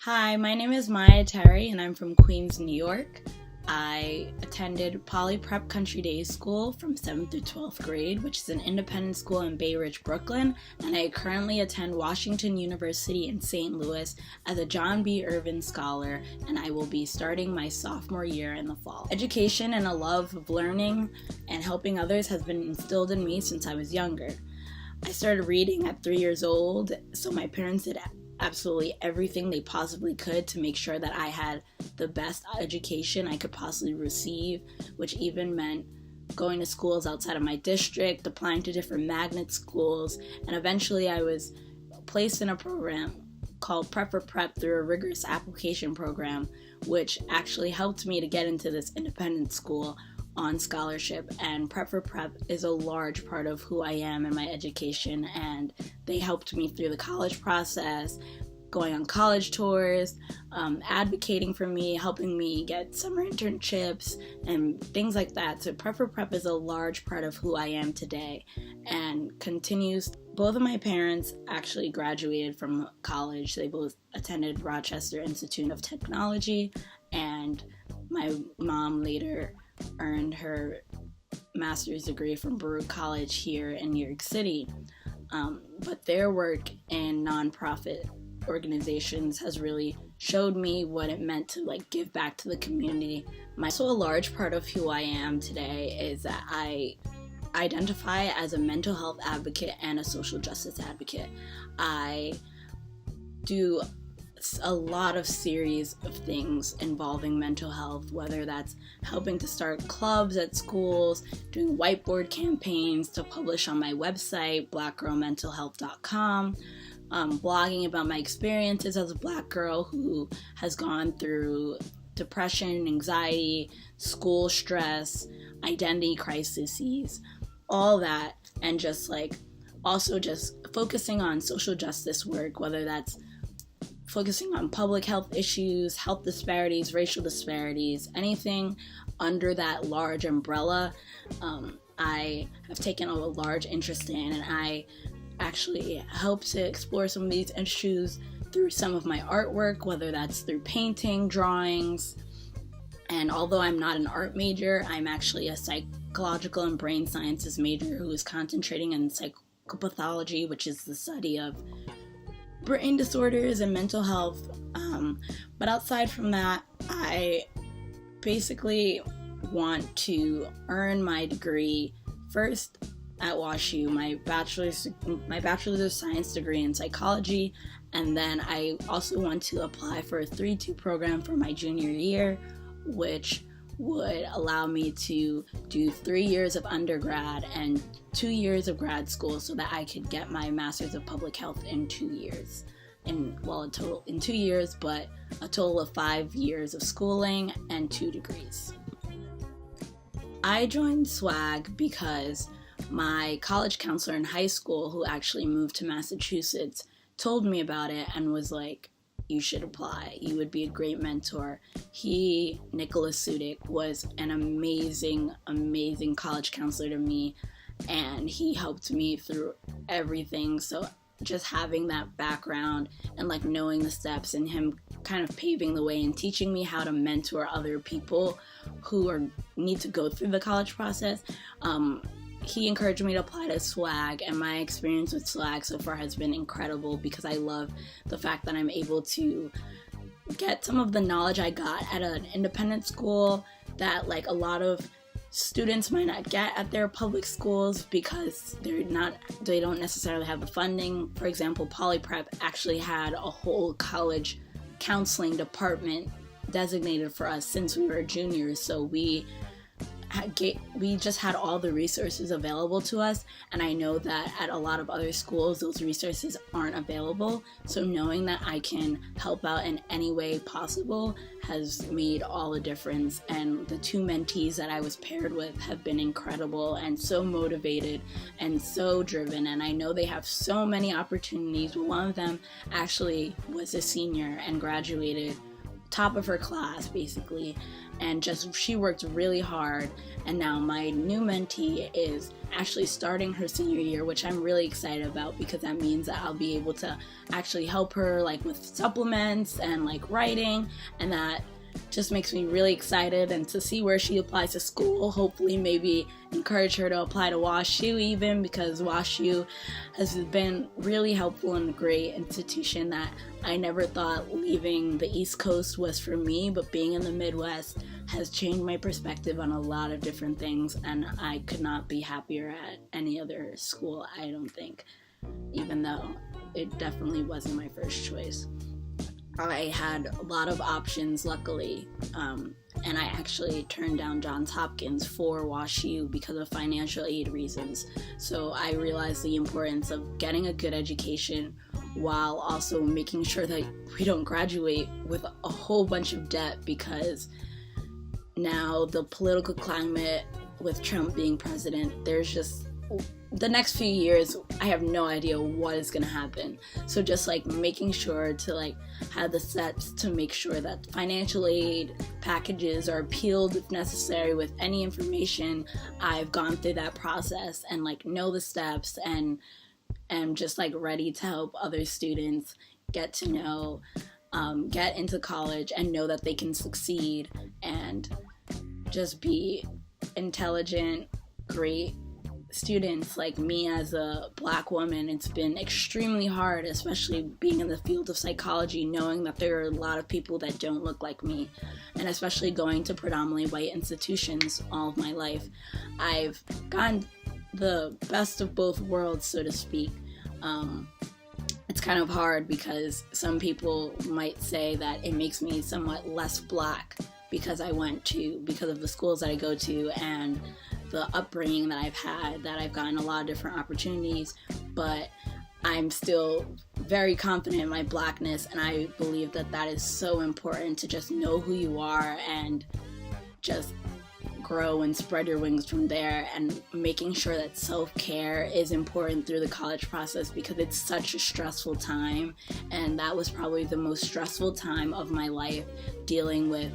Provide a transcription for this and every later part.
Hi, my name is Maya Terry and I'm from Queens, New York. I attended Poly Prep Country Day School from 7th through 12th grade, which is an independent school in Bay Ridge, Brooklyn, and I currently attend Washington University in St. Louis as a John B. Irvin Scholar, and I will be starting my sophomore year in the fall. Education and a love of learning and helping others has been instilled in me since I was younger. I started reading at 3 years old, so my parents did absolutely everything they possibly could to make sure that I had the best education I could possibly receive, which even meant going to schools outside of my district, applying to different magnet schools, and eventually I was placed in a program called Prep for Prep through a rigorous application program, which actually helped me to get into this independent school on scholarship. And Prep for Prep is a large part of who I am in my education, and they helped me through the college process, going on college tours, advocating for me, helping me get summer internships and things like that. So Prep for Prep is a large part of who I am today and continues. Both of my parents actually graduated from college. They both attended Rochester Institute of Technology, and my mom later earned her master's degree from Baruch College here in New York City. But their work in nonprofit organizations has really showed me what it meant to give back to the community. So a large part of who I am today is that I identify as a mental health advocate and a social justice advocate. I do a lot of series of things involving mental health, whether that's helping to start clubs at schools, doing whiteboard campaigns to publish on my website, blackgirlmentalhealth.com, blogging about my experiences as a Black girl who has gone through depression, anxiety, school stress, identity crises, all that, and just focusing on social justice work, whether that's focusing on public health issues, health disparities, racial disparities, anything under that large umbrella. I have taken a large interest in, and I actually help to explore some of these issues through some of my artwork, whether that's through painting, drawings. And although I'm not an art major, I'm actually a psychological and brain sciences major who is concentrating in psychopathology, which is the study of brain disorders and mental health. But outside from that, I basically want to earn my degree first at WashU, my bachelor's of science degree in psychology, and then I also want to apply for a 3-2 program for my junior year, which would allow me to do 3 years of undergrad and 2 years of grad school so that I could get my master's of public health in 2 years. In 2 years, but a total of 5 years of schooling and 2 degrees. I joined SWAG because my college counselor in high school, who actually moved to Massachusetts, told me about it and was like, you should apply. You would be a great mentor. Nicholas Sudik, was an amazing, amazing college counselor to me, and he helped me through everything. So just having that background and knowing the steps, and him kind of paving the way and teaching me how to mentor other people who need to go through the college process, he encouraged me to apply to SWAG, and my experience with SWAG so far has been incredible because I love the fact that I'm able to get some of the knowledge I got at an independent school that a lot of students might not get at their public schools because they don't necessarily have the funding. For example, Poly Prep actually had a whole college counseling department designated for us since we were juniors, so we just had all the resources available to us, and I know that at a lot of other schools those resources aren't available, so knowing that I can help out in any way possible has made all the difference. And the 2 mentees that I was paired with have been incredible and so motivated and so driven, and I know they have so many opportunities. One of them actually was a senior and graduated top of her class basically, and she worked really hard. And now my new mentee is actually starting her senior year, which I'm really excited about, because that means that I'll be able to actually help her like with supplements and like writing, and that just makes me really excited. And to see where she applies to school, hopefully maybe encourage her to apply to WashU even, because WashU has been really helpful and a great institution that I never thought leaving the East Coast was for me, but being in the Midwest has changed my perspective on a lot of different things, and I could not be happier at any other school, I don't think, even though it definitely wasn't my first choice. I had a lot of options, luckily, and I actually turned down Johns Hopkins for WashU because of financial aid reasons. So I realized the importance of getting a good education while also making sure that we don't graduate with a whole bunch of debt, because now the political climate with Trump being president, there's just the next few years, I have no idea what is going to happen. So just like making sure to like have the steps to make sure that financial aid packages are appealed if necessary with any information. I've gone through that process and like know the steps, and just like ready to help other students get to know, get into college and know that they can succeed and just be intelligent, great students like me. As a Black woman, it's been extremely hard, especially being in the field of psychology, knowing that there are a lot of people that don't look like me, and especially going to predominantly white institutions all of my life. I've gotten the best of both worlds, so to speak. It's kind of hard because some people might say that it makes me somewhat less Black because of the schools that I go to and the upbringing that I've had, that I've gotten a lot of different opportunities, but I'm still very confident in my Blackness, and I believe that that is so important, to just know who you are and just grow and spread your wings from there, and making sure that self-care is important through the college process, because it's such a stressful time, and that was probably the most stressful time of my life, dealing with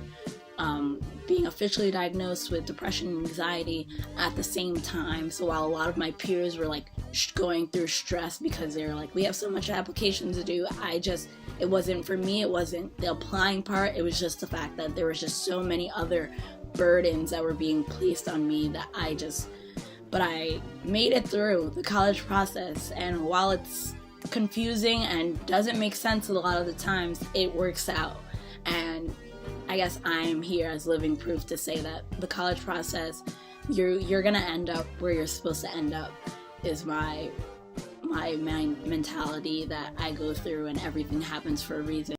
being officially diagnosed with depression and anxiety at the same time. So while a lot of my peers were like going through stress because they were like, we have so much applications to do, it wasn't for me. It wasn't the applying part. It was just the fact that there was just so many other burdens that were being placed on me that but I made it through the college process. And while it's confusing and doesn't make sense a lot of the times, it works out. And I guess I'm here as living proof to say that the college process, you're gonna end up where you're supposed to end up, is my mentality that I go through, and everything happens for a reason.